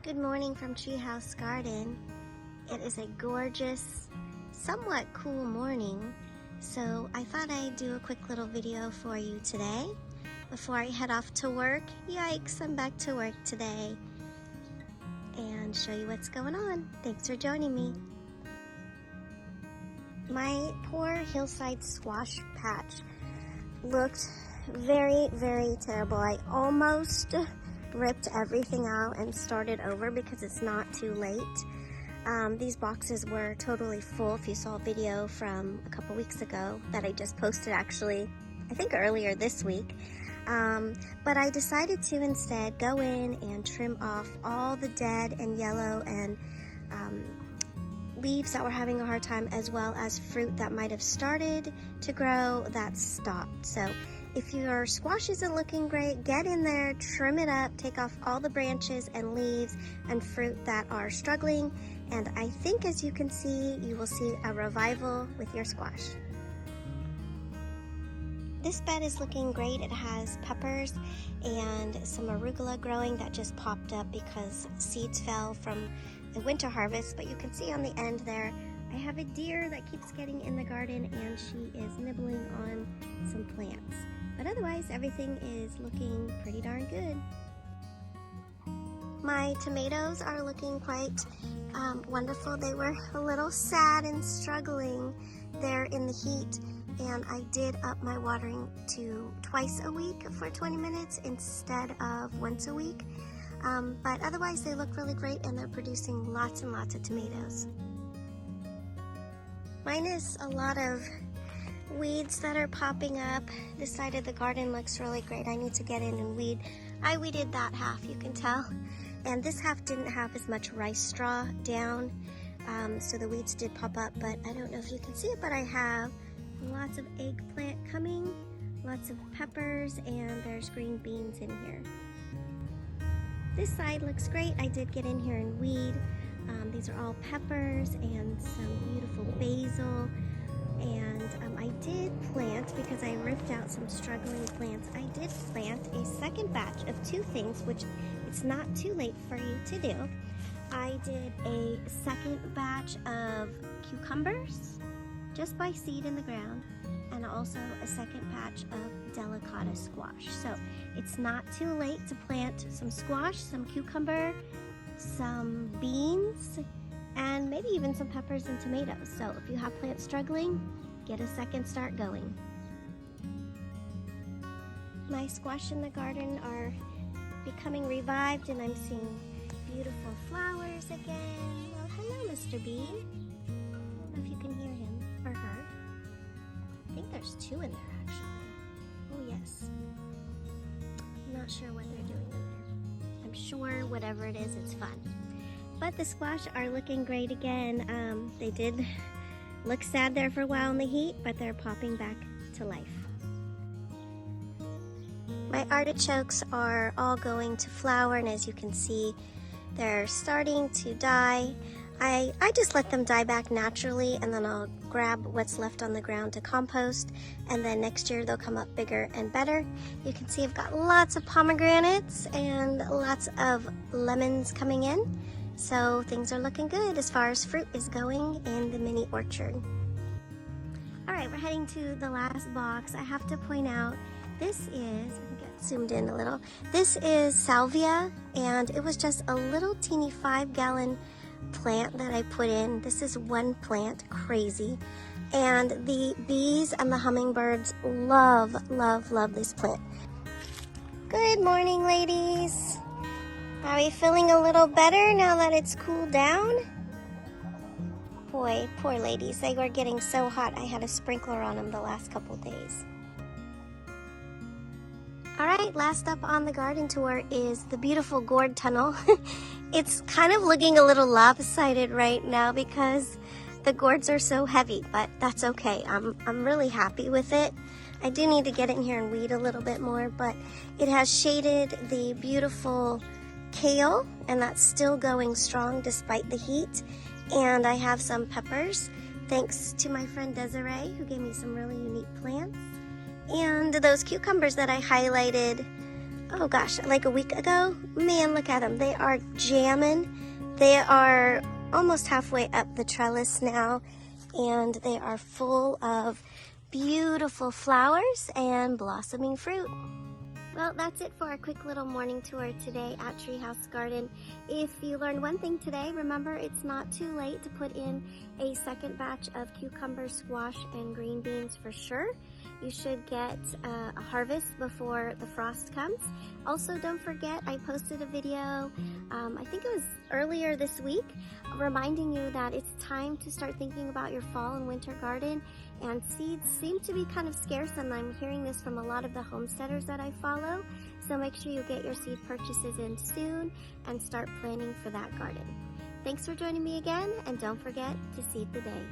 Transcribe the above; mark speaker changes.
Speaker 1: Good morning from Treehouse Garden. It is a gorgeous, somewhat cool morning, so I thought I'd do a quick little video for you today before I head off to work. Yikes, I'm back to work today, and show you what's going on. Thanks for joining me. My poor hillside squash patch looked very, very terrible. I almost ripped everything out and started over because it's not too late. These boxes were totally full. If you saw a video from a couple weeks ago that I just posted, actually, I think earlier this week. But I decided to instead go in and trim off all the dead and yellow and leaves that were having a hard time, as well as fruit that might have started to grow that stopped. So if your squash isn't looking great, get in there, trim it up, take off all the branches and leaves and fruit that are struggling, and I think, as you can see, you will see a revival with your squash. This bed is looking great. It has peppers and some arugula growing that just popped up because seeds fell from the winter harvest, but you can see on the end there, I have a deer that keeps getting in the garden and she is nibbling on some plants. But otherwise, everything is looking pretty darn good. My tomatoes are looking quite wonderful. They were a little sad and struggling there in the heat, and I did up my watering to twice a week for 20 minutes instead of once a week. But otherwise, they look really great and they're producing lots and lots of tomatoes. Minus a lot of weeds that are popping up. This side of the garden looks really great. I need to get in and weed. I weeded that half, you can tell. And this half didn't have as much rice straw down, so the weeds did pop up, but I don't know if you can see it, but I have lots of eggplant coming, lots of peppers, and there's green beans in here. This side looks great. I did get in here and weed. These are all peppers and some beautiful basil. And I did plant, because I ripped out some struggling plants, I did plant a second batch of two things, which it's not too late for you to do. I did a second batch of cucumbers, just by seed in the ground, and also a second batch of delicata squash. So it's not too late to plant some squash, some cucumber, some beans, and maybe even some peppers and tomatoes. So if you have plants struggling, get a second start going. My squash in the garden are becoming revived, and I'm seeing beautiful flowers again. Well, hello, Mr. Bee. I don't know if you can hear him or her. I think there's two in there, actually. Oh, yes. I'm not sure what they're doing in there. I'm sure whatever it is, it's fun. But the squash are looking great again. They did look sad there for a while in the heat, but they're popping back to life. My artichokes are all going to flower, and as you can see, they're starting to die. I just let them die back naturally, and then I'll grab what's left on the ground to compost, and then next year they'll come up bigger and better. You can see I've got lots of pomegranates and lots of lemons coming in. So things are looking good as far as fruit is going in the mini orchard. All right, we're heading to the last box. I have to point out, this is, let me get zoomed in a little. This is Salvia, and it was just a little teeny 5-gallon plant that I put in. This is one plant, crazy. And the bees and the hummingbirds love, love, love this plant. Good morning, ladies. Are we feeling a little better now that it's cooled down? Boy, poor ladies, they were getting so hot I had a sprinkler on them the last couple days. Alright, last up on the garden tour is the beautiful Gourd Tunnel. It's kind of looking a little lopsided right now because the gourds are so heavy, but that's okay. I'm really happy with it. I do need to get in here and weed a little bit more, but it has shaded the beautiful kale, and that's still going strong despite the heat. And I have some peppers, thanks to my friend Desiree, who gave me some really unique plants. And those cucumbers that I highlighted oh gosh, like a week ago. Man, look at them. They are jamming. They are almost halfway up the trellis now, and they are full of beautiful flowers and blossoming fruit. Well, that's it for our quick little morning tour today at Treehouse Garden. If you learned one thing today, remember it's not too late to put in a second batch of cucumber, squash, and green beans for sure. You should get a harvest before the frost comes. Also, don't forget, I posted a video, I think it was earlier this week, reminding you that it's time to start thinking about your fall and winter garden, and seeds seem to be kind of scarce, and I'm hearing this from a lot of the homesteaders that I follow. So make sure you get your seed purchases in soon and start planning for that garden. Thanks for joining me again, and don't forget to seed the day.